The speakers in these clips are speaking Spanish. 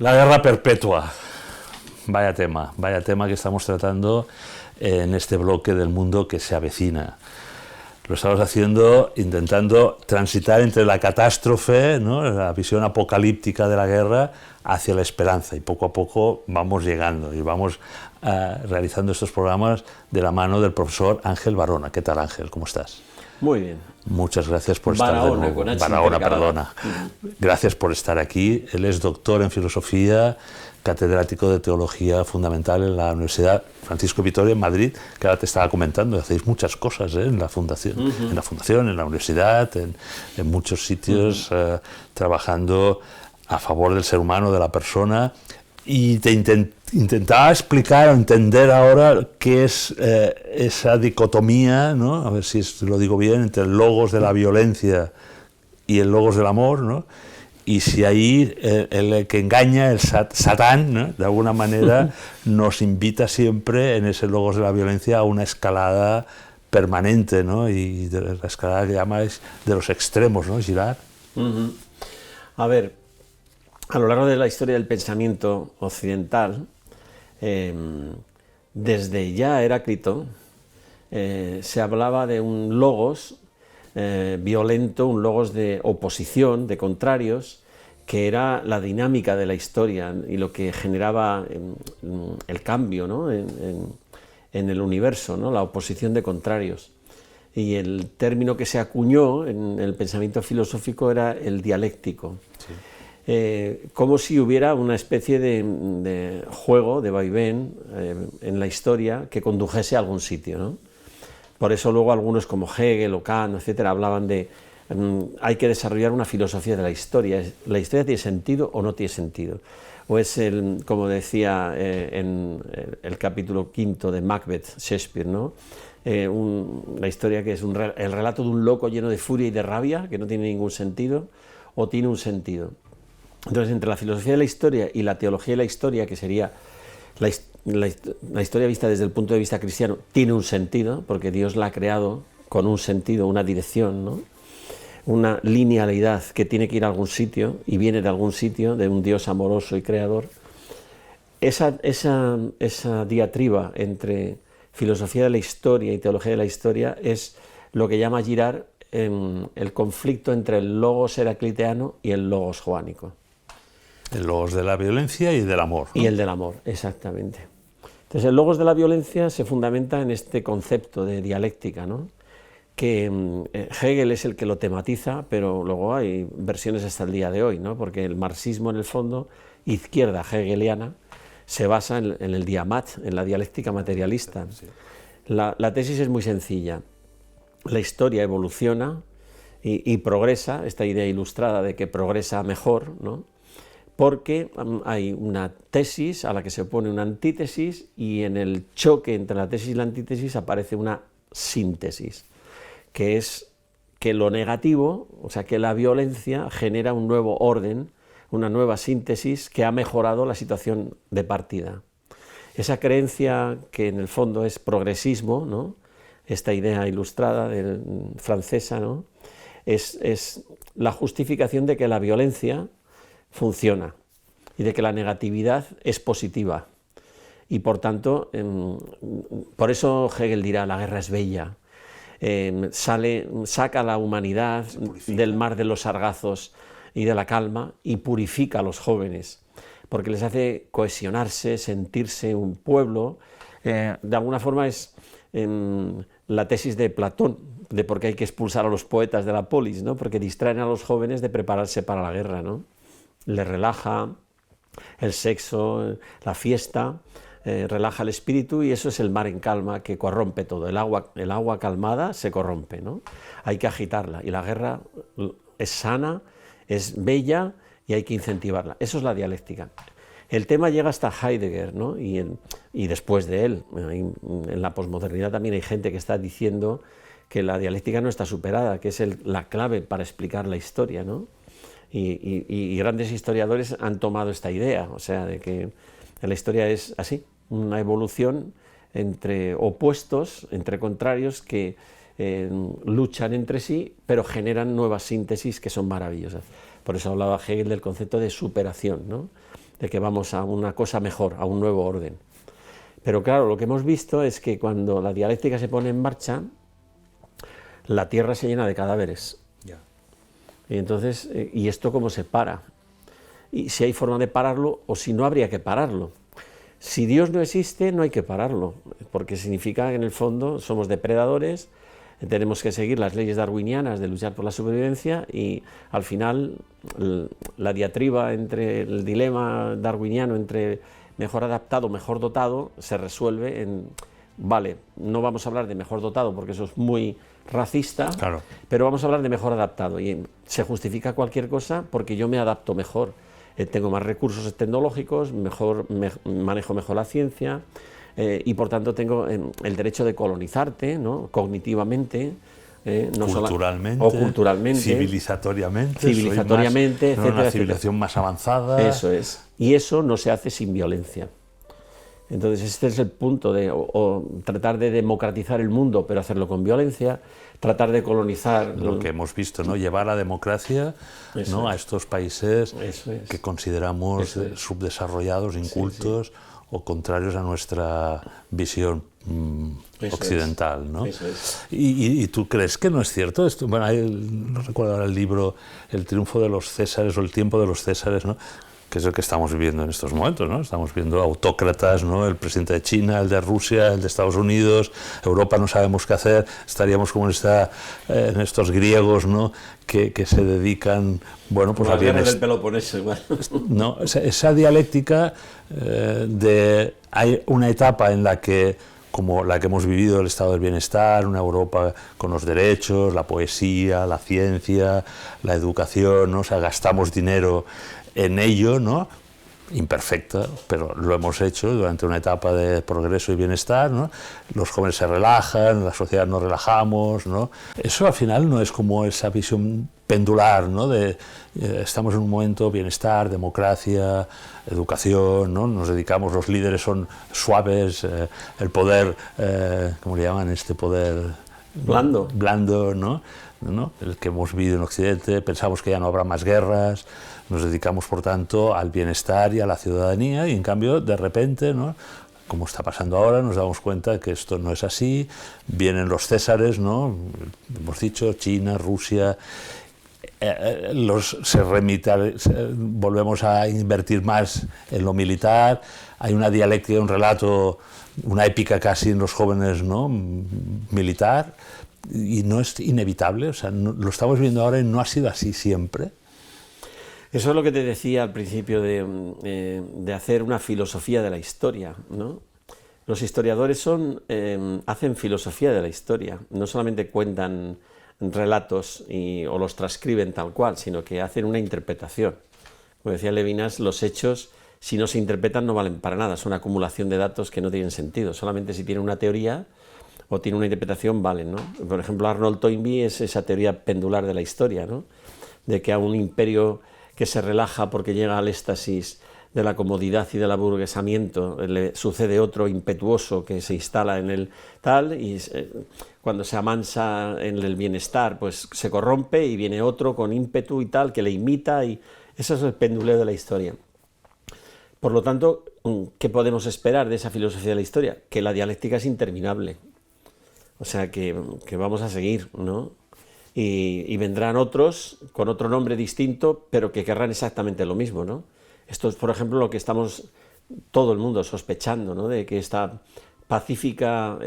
La guerra perpetua. Vaya tema que estamos tratando en este bloque del mundo que se avecina. Lo estamos haciendo intentando transitar entre la catástrofe, ¿no?, la visión apocalíptica de la guerra, hacia la esperanza, y poco a poco vamos llegando y vamos realizando estos programas de la mano del profesor Ángel Barona. ¿Qué tal, Ángel? ¿Cómo estás? Muy bien. Muchas gracias por estar de nuevo. Barahona, perdona. Gracias por estar aquí. Él es doctor en filosofía, catedrático de teología fundamental en la Universidad Francisco de Vitoria en Madrid, que ahora te estaba comentando, hacéis muchas cosas en la fundación, en la universidad, en muchos sitios, trabajando a favor del ser humano, de la persona, y te intentaba explicar o entender ahora qué es esa dicotomía, ¿no?, a ver si lo digo bien, entre el logos de la violencia y el logos del amor, ¿no?, y si ahí el que engaña, el Satán, ¿no?, de alguna manera nos invita siempre en ese logos de la violencia a una escalada permanente, ¿no?, y de la escalada que llamáis de los extremos, ¿no, Girard? A ver, a lo largo de la historia del pensamiento occidental, desde ya Heráclito, se hablaba de un logos violento, un logos de oposición, de contrarios, que era la dinámica de la historia y lo que generaba el cambio, ¿no?, en el universo, ¿no?, la oposición de contrarios. Y el término que se acuñó en el pensamiento filosófico era el dialéctico. Sí. Como si hubiera una especie de juego, de vaivén en la historia que condujese a algún sitio, ¿no? Por eso luego algunos como Hegel o Kant, etcétera, hablaban de hay que desarrollar una filosofía de la historia. ¿La historia tiene sentido o no tiene sentido? O es, como decía en el capítulo 5 de Macbeth, Shakespeare, ¿no?, la historia que es el relato de un loco lleno de furia y de rabia, que no tiene ningún sentido, o tiene un sentido. Entonces, entre la filosofía de la historia y la teología de la historia, que sería la historia vista desde el punto de vista cristiano, tiene un sentido, porque Dios la ha creado con un sentido, una dirección, ¿no?, una linealidad que tiene que ir a algún sitio y viene de algún sitio, de un Dios amoroso y creador. Esa diatriba entre filosofía de la historia y teología de la historia es lo que llama Girard el conflicto entre el logos heracliteano y el logos joánico. El logos de la violencia y del amor, ¿no? Y el del amor, exactamente. Entonces, el logos de la violencia se fundamenta en este concepto de dialéctica, ¿no?, que Hegel es el que lo tematiza, pero luego hay versiones hasta el día de hoy, ¿no?, porque el marxismo, en el fondo, izquierda hegeliana, se basa en el diamat, en la dialéctica materialista. Sí. La tesis es muy sencilla. La historia evoluciona y progresa, esta idea ilustrada de que progresa mejor, ¿no?, porque hay una tesis a la que se opone una antítesis, y en el choque entre la tesis y la antítesis aparece una síntesis, que es que lo negativo, o sea, que la violencia genera un nuevo orden, una nueva síntesis que ha mejorado la situación de partida. Esa creencia, que en el fondo es progresismo, ¿no?, esta idea ilustrada francesa, ¿no?, es la justificación de que la violencia funciona y de que la negatividad es positiva. Y por tanto, por eso Hegel dirá, la guerra es bella. Saca a la humanidad del mar de los sargazos y de la calma y purifica a los jóvenes, porque les hace cohesionarse, sentirse un pueblo. De alguna forma es la tesis de Platón, de por qué hay que expulsar a los poetas de la polis, ¿no?, porque distraen a los jóvenes de prepararse para la guerra, ¿no? Les relaja el sexo, la fiesta, relaja el espíritu, y eso es el mar en calma que corrompe todo. El agua calmada se corrompe, ¿no? Hay que agitarla, y la guerra es sana, es bella y hay que incentivarla. Eso es la dialéctica. El tema llega hasta Heidegger, ¿no?, y después de él. En la posmodernidad también hay gente que está diciendo que la dialéctica no está superada, que es la clave para explicar la historia, ¿no? Y grandes historiadores han tomado esta idea, o sea, de que la historia es así, una evolución entre opuestos, entre contrarios que luchan entre sí, pero generan nuevas síntesis que son maravillosas. Por eso hablaba Hegel del concepto de superación, ¿no?, de que vamos a una cosa mejor, a un nuevo orden. Pero claro, lo que hemos visto es que cuando la dialéctica se pone en marcha, la Tierra se llena de cadáveres. Y entonces, ¿y esto cómo se para? Y si hay forma de pararlo, o si no, habría que pararlo. Si Dios no existe, no hay que pararlo, porque significa que en el fondo somos depredadores, tenemos que seguir las leyes darwinianas de luchar por la supervivencia, y al final la diatriba entre el dilema darwiniano entre mejor adaptado, mejor dotado, se resuelve en, vale, no vamos a hablar de mejor dotado porque eso es muy racista, claro, pero vamos a hablar de mejor adaptado, y se justifica cualquier cosa porque yo me adapto mejor, tengo más recursos tecnológicos, manejo mejor la ciencia, y por tanto tengo el derecho de colonizarte, ¿no? Cognitivamente, no culturalmente, civilizatoriamente, etcétera, una civilización más avanzada. Eso es, y eso no se hace sin violencia. Entonces este es el punto de o tratar de democratizar el mundo, pero hacerlo con violencia, tratar de colonizar... Lo que hemos visto, ¿no? Llevar la democracia, ¿no? a estos países que consideramos subdesarrollados, incultos, o contrarios a nuestra visión occidental, ¿no? ¿Y tú crees que no es cierto esto? Bueno, no recuerdo ahora el libro El triunfo de los Césares o El tiempo de los Césares, ¿no? Que es el que estamos viviendo en estos momentos, ¿no? Estamos viendo autócratas, ¿no? El presidente de China, el de Rusia, el de Estados Unidos, Europa no sabemos qué hacer, estaríamos como en estos griegos, ¿no? que se dedican, bueno, pues a bienestar del Peloponeso, igual. No, esa dialéctica hay una etapa en la que, como la que hemos vivido, el estado del bienestar, una Europa con los derechos, la poesía, la ciencia, la educación, ¿no? O sea, gastamos dinero en ello, ¿no? Imperfecta, pero lo hemos hecho durante una etapa de progreso y bienestar, ¿no? Los jóvenes se relajan, la sociedad nos relajamos, ¿no? Eso al final no es como esa visión pendular, ¿no? Estamos en un momento bienestar, democracia, educación, ¿no? Nos dedicamos, los líderes son suaves, el poder, ¿cómo le llaman? Este poder blando, ¿no? El que hemos vivido en Occidente, pensamos que ya no habrá más guerras, nos dedicamos por tanto al bienestar y a la ciudadanía, y en cambio de repente, ¿no? Como está pasando ahora, nos damos cuenta de que esto no es así, vienen los césares, ¿no? Hemos dicho China, Rusia, volvemos a invertir más en lo militar, hay una dialéctica, un relato, una épica casi en los jóvenes, ¿no? Militar, y no es inevitable, o sea, lo estamos viendo ahora y no ha sido así siempre. Eso es lo que te decía al principio de hacer una filosofía de la historia, ¿no? Los historiadores hacen filosofía de la historia, no solamente cuentan relatos o los transcriben tal cual, sino que hacen una interpretación. Como decía Levinas, los hechos, si no se interpretan, no valen para nada, son una acumulación de datos que no tienen sentido, solamente si tienen una teoría o tienen una interpretación valen, ¿no? Por ejemplo, Arnold Toynbee es esa teoría pendular de la historia, ¿no? De que a un imperio que se relaja porque llega al éxtasis de la comodidad y del aburguesamiento, le sucede otro impetuoso que se instala en el tal, y cuando se amansa en el bienestar, pues se corrompe y viene otro con ímpetu y tal, que le imita, y eso es el penduleo de la historia. Por lo tanto, ¿qué podemos esperar de esa filosofía de la historia? Que la dialéctica es interminable, o sea que vamos a seguir, ¿no? Y vendrán otros con otro nombre distinto, pero que querrán exactamente lo mismo, ¿no? Esto es, por ejemplo, lo que estamos todo el mundo sospechando, ¿no? De que esta pacífica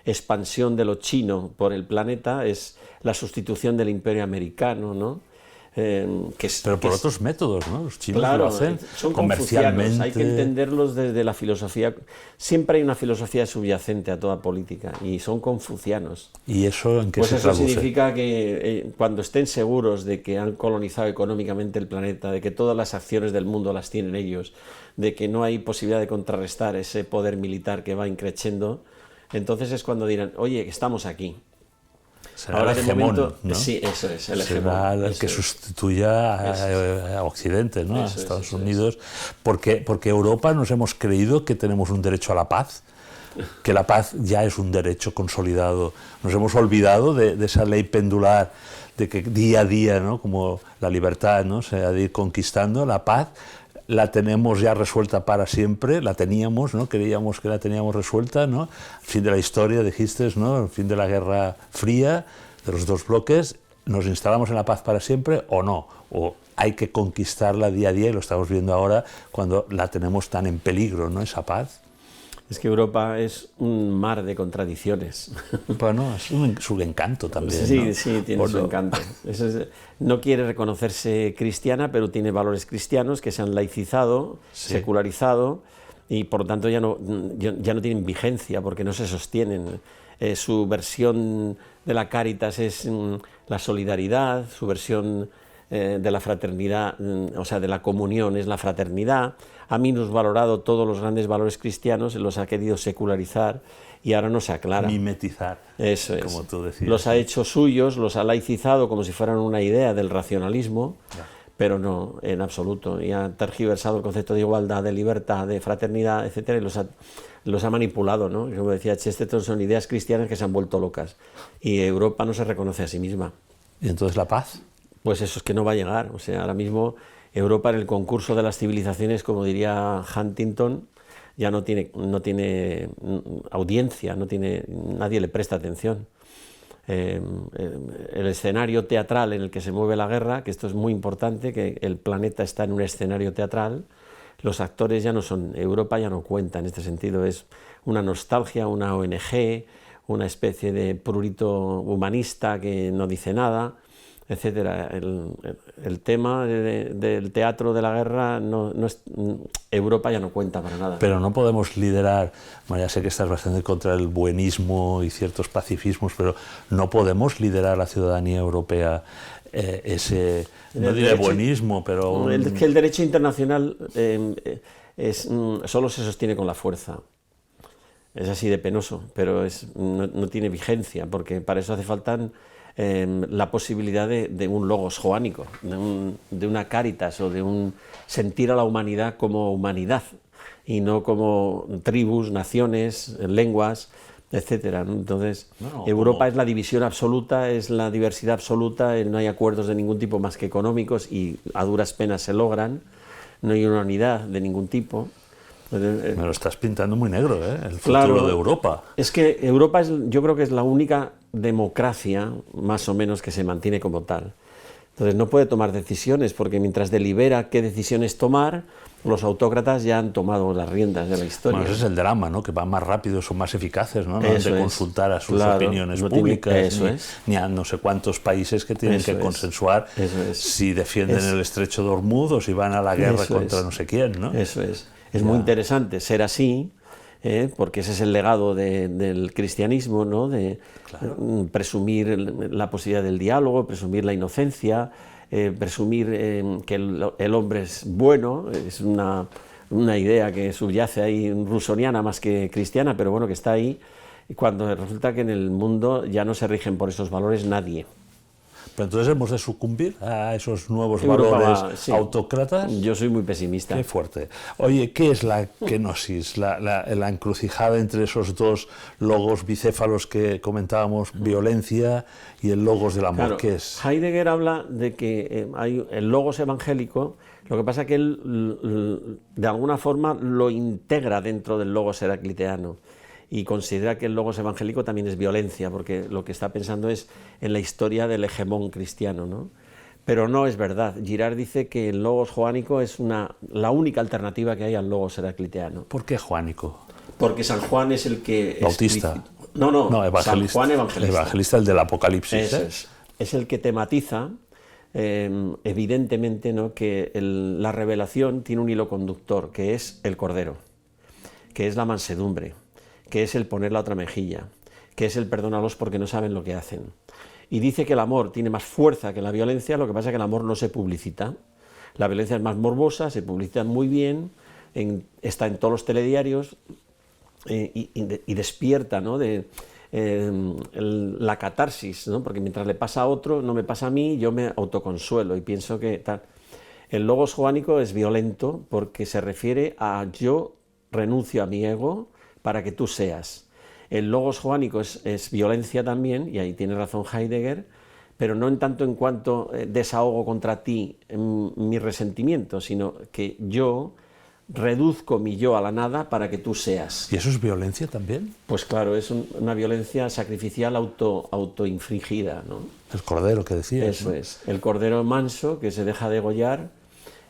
expansión de lo chino por el planeta es la sustitución del imperio americano, ¿no? Pero por otros métodos, ¿no? Los chinos claro, lo hacen son comercialmente. Hay que entenderlos desde la filosofía. Siempre hay una filosofía subyacente a toda política y son confucianos. ¿Y eso en qué se traduce? Pues eso significa que cuando estén seguros de que han colonizado económicamente el planeta, de que todas las acciones del mundo las tienen ellos, de que no hay posibilidad de contrarrestar ese poder militar que va increciendo, entonces es cuando dirán, oye, estamos aquí. Será ahora el hegemón, ¿no? Sí, eso es, el hegemón. Será el que sustituya a Occidente, ¿no? A Estados Unidos, porque Europa nos hemos creído que tenemos un derecho a la paz, que la paz ya es un derecho consolidado. Nos hemos olvidado de esa ley pendular, de que día a día, ¿no? Como la libertad, ¿no? Se ha de ir conquistando la paz. la tenemos ya resuelta para siempre, la teníamos, ¿no? Creíamos que la teníamos resuelta, ¿no? Fin de la historia, dijiste, ¿no? El fin de la Guerra Fría, de los dos bloques, ¿nos instalamos en la paz para siempre o no? O hay que conquistarla día a día, y lo estamos viendo ahora cuando la tenemos tan en peligro, ¿no? Esa paz. Es que Europa es un mar de contradicciones. Bueno, es su encanto también. Sí, ¿no? sí, tiene su encanto. No quiere reconocerse cristiana, pero tiene valores cristianos que se han laicizado, sí, secularizado, y por lo tanto ya no tienen vigencia, porque no se sostienen. Su versión de la Cáritas es la solidaridad, su versión de la fraternidad, o sea, de la comunión es la fraternidad. Ha minusvalorado todos los grandes valores cristianos, los ha querido secularizar y ahora no se aclara. Mimetizar, eso es, como tú decías. Los ha hecho suyos, los ha laicizado como si fueran una idea del racionalismo, pero no, en absoluto. Y ha tergiversado el concepto de igualdad, de libertad, de fraternidad, etcétera, y los ha manipulado, ¿no? Como decía Chesterton, son ideas cristianas que se han vuelto locas. Y Europa no se reconoce a sí misma. ¿Y entonces la paz? Pues eso es que no va a llegar. O sea, ahora mismo Europa en el concurso de las civilizaciones, como diría Huntington, ya no tiene audiencia, nadie le presta atención. El escenario teatral en el que se mueve la guerra, que esto es muy importante, que el planeta está en un escenario teatral, los actores ya no son, Europa ya no cuenta en este sentido, es una nostalgia, una ONG, una especie de prurito humanista que no dice nada, etcétera. El tema del teatro de la guerra, Europa ya no cuenta para nada. Pero no podemos liderar, ya sé que estás bastante contra el buenismo y ciertos pacifismos, pero no podemos liderar a la ciudadanía europea ese, no diré buenismo, pero... Que el derecho internacional solo se sostiene con la fuerza. Es así de penoso, pero no tiene vigencia, porque para eso hace falta la posibilidad de un logos joánico, de una cáritas o de un sentir a la humanidad como humanidad y no como tribus, naciones, lenguas, etcétera, ¿no? Entonces, Europa es la división absoluta, es la diversidad absoluta, no hay acuerdos de ningún tipo más que económicos y a duras penas se logran, no hay una unidad de ningún tipo. Me lo estás pintando muy negro, el futuro de Europa. Es que Europa yo creo que es la única democracia, más o menos, que se mantiene como tal. Entonces no puede tomar decisiones, porque mientras delibera qué decisiones tomar, los autócratas ya han tomado las riendas de la historia. Bueno, ese es el drama, ¿no? Que van más rápido, son más eficaces, ¿no? No han de consultar a sus opiniones públicas, ni a no sé cuántos países que tienen que consensuar si defienden el estrecho de Hormuz o si van a la guerra contra no sé quién, ¿no? Eso es. Es muy interesante ser así, porque ese es el legado del cristianismo, ¿no? De presumir la posibilidad del diálogo, presumir la inocencia, presumir que el hombre es bueno, es una idea que subyace ahí rusoniana más que cristiana, pero bueno, que está ahí, cuando resulta que en el mundo ya no se rigen por esos valores nadie. Pero entonces hemos de sucumbir a esos nuevos valores autócratas. Yo soy muy pesimista. Qué fuerte. Oye, ¿qué es la kenosis, la encrucijada entre esos dos logos bicéfalos que comentábamos, violencia y el logos del amor? Claro, ¿Qué es? Heidegger habla de que hay el logos evangélico, lo que pasa es que él de alguna forma lo integra dentro del logos heracliteano. Y considera que el logos evangélico también es violencia, porque lo que está pensando es en la historia del hegemón cristiano, ¿no? Pero no es verdad. Girard dice que el logos joánico es la única alternativa que hay al logos heracliteano. ¿Por qué joánico? Porque San Juan es el que... Bautista. No, evangelista. San Juan evangelista. Evangelista, el del Apocalipsis. Eso es el que tematiza, evidentemente, ¿no? Que la revelación tiene un hilo conductor, que es el Cordero, que es la mansedumbre, que es el poner la otra mejilla, que es el perdónalos porque no saben lo que hacen. Y dice que el amor tiene más fuerza que la violencia, lo que pasa es que el amor no se publicita. La violencia es más morbosa, se publicita muy bien, está en todos los telediarios y despierta, ¿no? La catarsis, ¿no? Porque mientras le pasa a otro, no me pasa a mí, yo me autoconsuelo y pienso que tal. El logos joánico es violento porque se refiere a yo renuncio a mi ego para que tú seas. El logos joánico es violencia también, y ahí tiene razón Heidegger, pero no en tanto en cuanto desahogo contra ti mi resentimiento, sino que yo reduzco mi yo a la nada para que tú seas. ¿Y eso es violencia también? Pues claro, es una violencia sacrificial autoinfligida, ¿no? El cordero que decías. Eso, ¿no? Es. El cordero manso que se deja degollar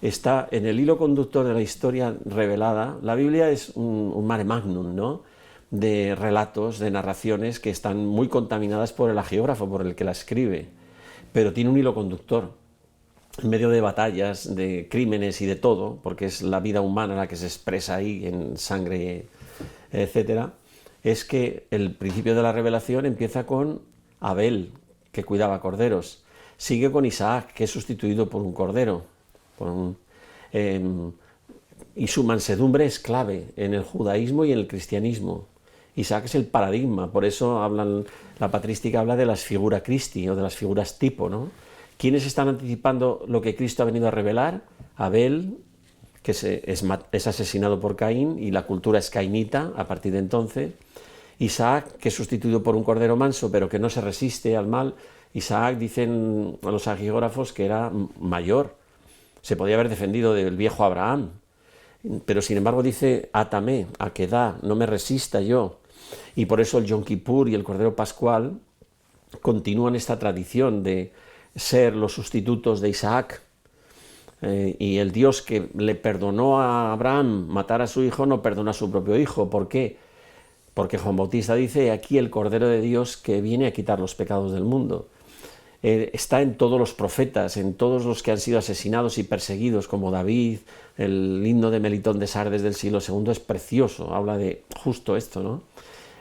está en el hilo conductor de la historia revelada. La Biblia es un mare magnum, ¿no?, de relatos, de narraciones que están muy contaminadas por el hagiógrafo, por el que la escribe, pero tiene un hilo conductor. En medio de batallas, de crímenes y de todo, porque es la vida humana la que se expresa ahí en sangre, etcétera, es que el principio de la revelación empieza con Abel, que cuidaba corderos, sigue con Isaac, que es sustituido por un cordero, y su mansedumbre es clave en el judaísmo y en el cristianismo. Isaac es el paradigma, por eso la patrística habla de las figuras Christi o de las figuras tipo, ¿no? ¿Quiénes están anticipando lo que Cristo ha venido a revelar? Abel, que es asesinado por Caín y la cultura es cainita a partir de entonces. Isaac, que es sustituido por un cordero manso pero que no se resiste al mal. Isaac, dicen los hagiógrafos, que era mayor, se podía haber defendido del viejo Abraham, pero sin embargo dice Atame, Akedah, no me resista yo. Y por eso el Yom Kippur y el Cordero Pascual continúan esta tradición de ser los sustitutos de Isaac. Y el Dios que le perdonó a Abraham matar a su hijo no perdona a su propio hijo. ¿Por qué? Porque Juan Bautista dice: aquí el Cordero de Dios que viene a quitar los pecados del mundo. Está en todos los profetas, en todos los que han sido asesinados y perseguidos, como David. El himno de Melitón de Sardes del siglo II es precioso, habla de justo esto, ¿no?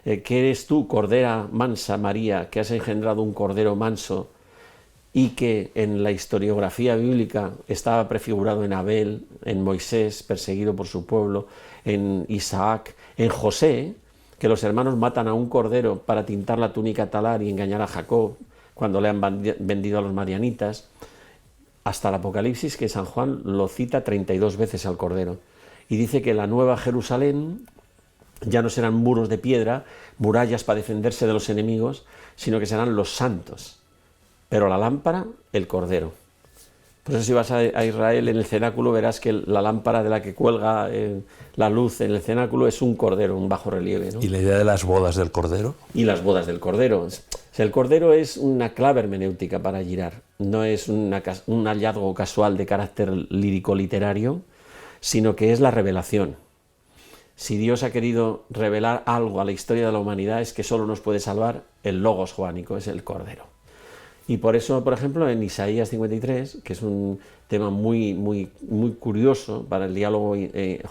¿Qué eres tú, Cordera mansa María, que has engendrado un cordero manso y que en la historiografía bíblica estaba prefigurado en Abel, en Moisés, perseguido por su pueblo, en Isaac, en José, que los hermanos matan a un cordero para tintar la túnica talar y engañar a Jacob cuando le han vendido a los madianitas, hasta el Apocalipsis, que San Juan lo cita 32 veces al cordero, y dice que la nueva Jerusalén ya no serán muros de piedra, murallas para defenderse de los enemigos, sino que serán los santos, pero la lámpara, el cordero. Por eso si vas a Israel, en el cenáculo verás que la lámpara de la que cuelga la luz en el cenáculo es un cordero, un bajo relieve, ¿no? ¿Y la idea de las bodas del cordero? Y las bodas del cordero. O sea, el cordero es una clave hermenéutica para Girard, no es un hallazgo casual de carácter lírico-literario, sino que es la revelación. Si Dios ha querido revelar algo a la historia de la humanidad, es que solo nos puede salvar el logos joánico, es el cordero. Y por eso, por ejemplo, en Isaías 53, que es un tema muy, muy, muy curioso para el diálogo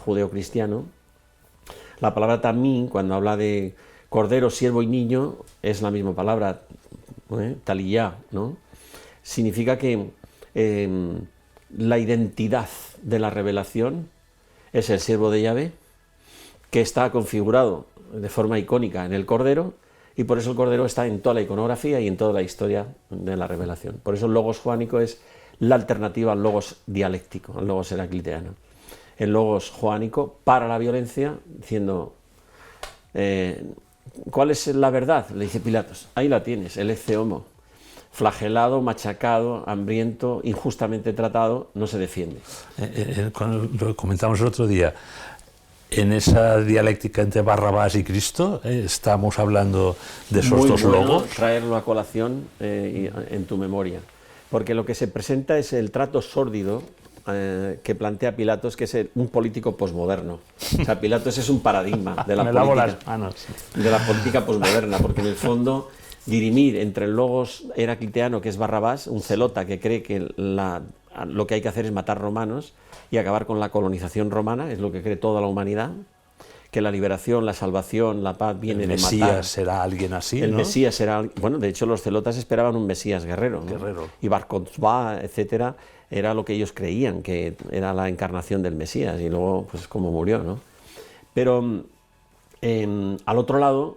judeo-cristiano, la palabra tamín, cuando habla de cordero, siervo y niño, es la misma palabra, taliyá, ¿no? Significa que la identidad de la revelación es el siervo de Yahvé, que está configurado de forma icónica en el cordero, y por eso el cordero está en toda la iconografía y en toda la historia de la revelación. Por eso el logos joánico es la alternativa al logos dialéctico, al logos heracliteano. El logos joánico para la violencia, diciendo, ¿cuál es la verdad? Le dice Pilatos, ahí la tienes, el ecce homo. Flagelado, machacado, hambriento, injustamente tratado, no se defiende. Cuando lo comentamos el otro día, en esa dialéctica entre Barrabás y Cristo, estamos hablando de esos dos logos. Traerlo a colación en tu memoria, porque lo que se presenta es el trato sórdido que plantea Pilatos, que es un político posmoderno. O sea, Pilatos es un paradigma de la política posmoderna, porque en el fondo dirimir entre el logos heracliteano, que es Barrabás, un celota que cree que lo que hay que hacer es matar romanos y acabar con la colonización romana, es lo que cree toda la humanidad, que la liberación, la salvación, la paz viene de matar. ¿El Mesías será alguien así, El ¿no? Mesías será... Bueno, de hecho los celotas esperaban un Mesías guerrero, ¿no? Y Bar Kokhba, etcétera, era lo que ellos creían, que era la encarnación del Mesías, y luego, pues, como murió, ¿no? Pero al otro lado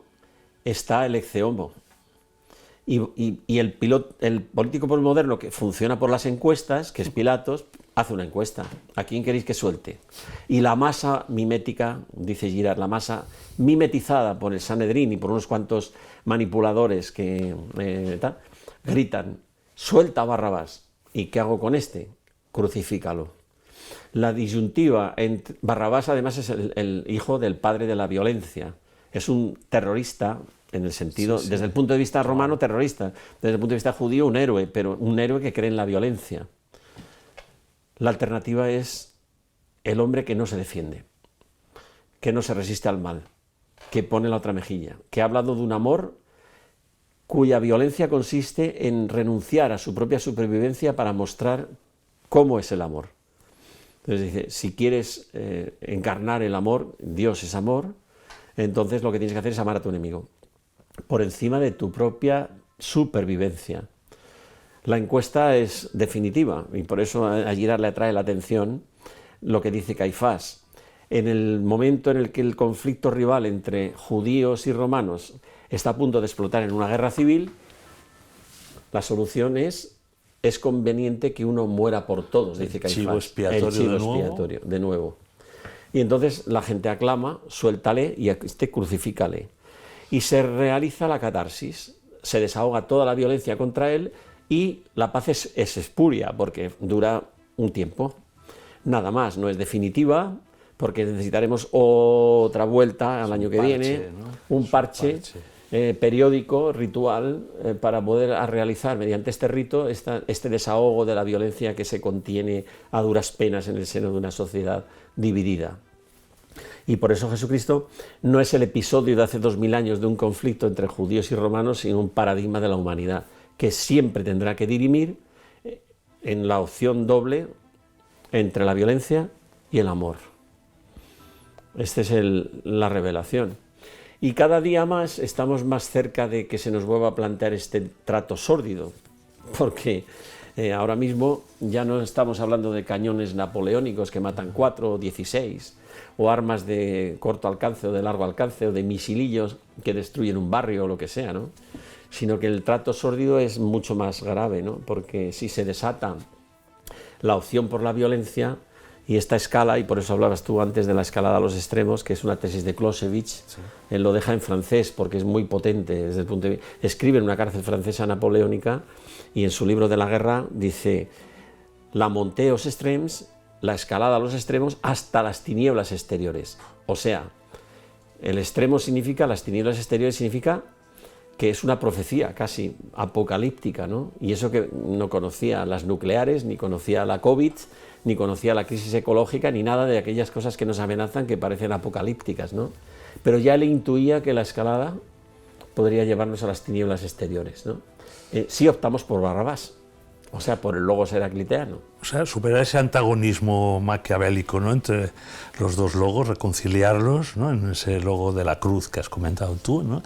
está el ecce homo. Y el político posmoderno, que funciona por las encuestas, que es Pilatos, hace una encuesta. ¿A quién queréis que suelte? Y la masa mimética, dice Girard, la masa mimetizada por el Sanedrín y por unos cuantos manipuladores que gritan, suelta a Barrabás. ¿Y qué hago con este? Crucifícalo. La disyuntiva entre Barrabás además es el hijo del padre de la violencia. Es un terrorista, en el sentido, sí, sí, desde el punto de vista romano, terrorista, desde el punto de vista judío, un héroe, pero un héroe que cree en la violencia. La alternativa es el hombre que no se defiende, que no se resiste al mal, que pone la otra mejilla, que ha hablado de un amor cuya violencia consiste en renunciar a su propia supervivencia para mostrar cómo es el amor. Entonces dice, si quieres encarnar el amor, Dios es amor, entonces lo que tienes que hacer es amar a tu enemigo, por encima de tu propia supervivencia. La encuesta es definitiva, y por eso a Girard le atrae la atención lo que dice Caifás. En el momento en el que el conflicto rival entre judíos y romanos está a punto de explotar en una guerra civil, la solución es conveniente que uno muera por todos, dice Caifás. El chivo expiatorio de nuevo. Y entonces la gente aclama, suéltale y crucifícale. Y se realiza la catarsis, se desahoga toda la violencia contra él y la paz es espuria, porque dura un tiempo. Nada más, no es definitiva, porque necesitaremos otra vuelta al año que viene, ¿no? Un parche. Periódico, ritual, para poder realizar mediante este rito este desahogo de la violencia que se contiene a duras penas en el seno de una sociedad dividida. Y por eso Jesucristo no es el episodio de hace 2000 años de un conflicto entre judíos y romanos, sino un paradigma de la humanidad, que siempre tendrá que dirimir en la opción doble entre la violencia y el amor. Esta es la revelación. Y cada día más estamos más cerca de que se nos vuelva a plantear este trato sórdido, porque ahora mismo ya no estamos hablando de cañones napoleónicos que matan 4 o 16, o armas de corto alcance o de largo alcance, o de misilillos que destruyen un barrio o lo que sea, ¿no? Sino que el trato sórdido es mucho más grave, ¿no? Porque si se desata la opción por la violencia, y esta escala, y por eso hablabas tú antes de la escalada a los extremos, que es una tesis de Clausewitz, sí. Él lo deja en francés porque es muy potente desde el punto de vista. Escribe en una cárcel francesa napoleónica y en su libro de la guerra dice la montée aux extrêmes, la escalada a los extremos hasta las tinieblas exteriores. O sea, el extremo significa, las tinieblas exteriores significa que es una profecía casi apocalíptica, ¿no? Y eso que no conocía las nucleares, ni conocía la COVID, ni conocía la crisis ecológica, ni nada de aquellas cosas que nos amenazan que parecen apocalípticas, ¿no? Pero ya le intuía que la escalada podría llevarnos a las tinieblas exteriores, ¿no? Sí optamos por Barrabás, o sea, por el logos heracliteano. O sea, superar ese antagonismo maquiavélico, ¿no?, entre los dos logos, reconciliarlos, ¿no?, en ese logo de la cruz que has comentado tú, ¿no?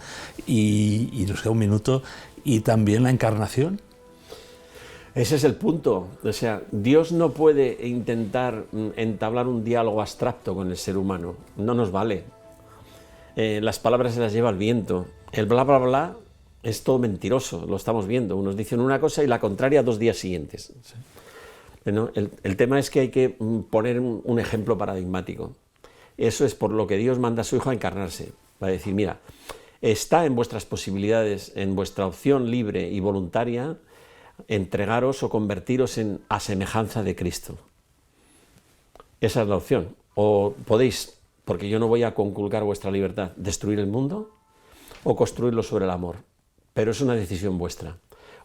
Y nos queda un minuto, y también la encarnación. Ese es el punto, o sea, Dios no puede intentar entablar un diálogo abstracto con el ser humano, no nos vale. Las palabras se las lleva el viento, el bla bla bla es todo mentiroso, lo estamos viendo, unos dicen una cosa y la contraria 2 días siguientes. Sí. ¿No? El tema es que hay que poner un ejemplo paradigmático, eso es por lo que Dios manda a su Hijo a encarnarse, para decir, mira, está en vuestras posibilidades, en vuestra opción libre y voluntaria, entregaros o convertiros a semejanza de Cristo. Esa es la opción. O podéis, porque yo no voy a conculcar vuestra libertad, destruir el mundo o construirlo sobre el amor. Pero es una decisión vuestra.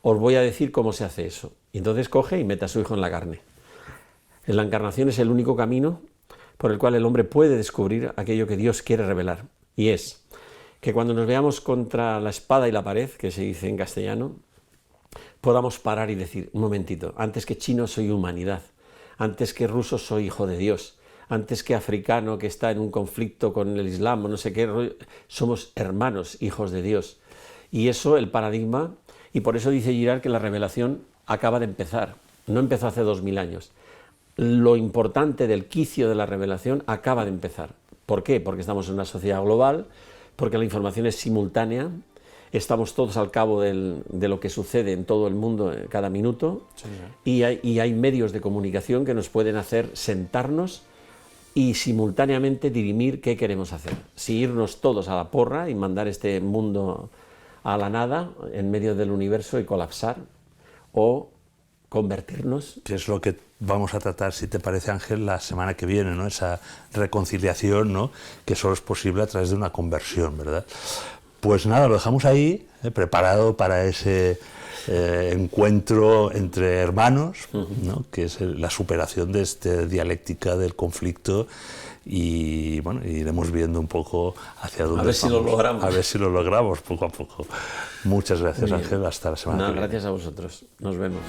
Os voy a decir cómo se hace eso. Y entonces coge y mete a su Hijo en la carne. En la encarnación es el único camino por el cual el hombre puede descubrir aquello que Dios quiere revelar. Y es que cuando nos veamos contra la espada y la pared, que se dice en castellano, podamos parar y decir, un momentito, antes que chino soy humanidad, antes que ruso soy hijo de Dios, antes que africano que está en un conflicto con el Islam o no sé qué, somos hermanos, hijos de Dios. Y eso, el paradigma, y por eso dice Girard que la revelación acaba de empezar, no empezó hace 2000 años. Lo importante del quicio de la revelación acaba de empezar. ¿Por qué? Porque estamos en una sociedad global, porque la información es simultánea, estamos todos al cabo de lo que sucede en todo el mundo cada minuto, sí, y hay medios de comunicación que nos pueden hacer sentarnos y simultáneamente dirimir qué queremos hacer. Si irnos todos a la porra y mandar este mundo a la nada, en medio del universo y colapsar, o convertirnos. Que es lo que vamos a tratar, si te parece, Ángel, la semana que viene, ¿no? Esa reconciliación, ¿no? Que solo es posible a través de una conversión, ¿verdad? Pues nada, lo dejamos ahí, preparado para ese encuentro entre hermanos, ¿no? Que es la superación de esta dialéctica del conflicto, y bueno, iremos viendo un poco hacia dónde a ver si lo logramos. A ver si lo logramos poco a poco. Muchas gracias, Ángel, hasta la semana que viene. Gracias a vosotros, nos vemos.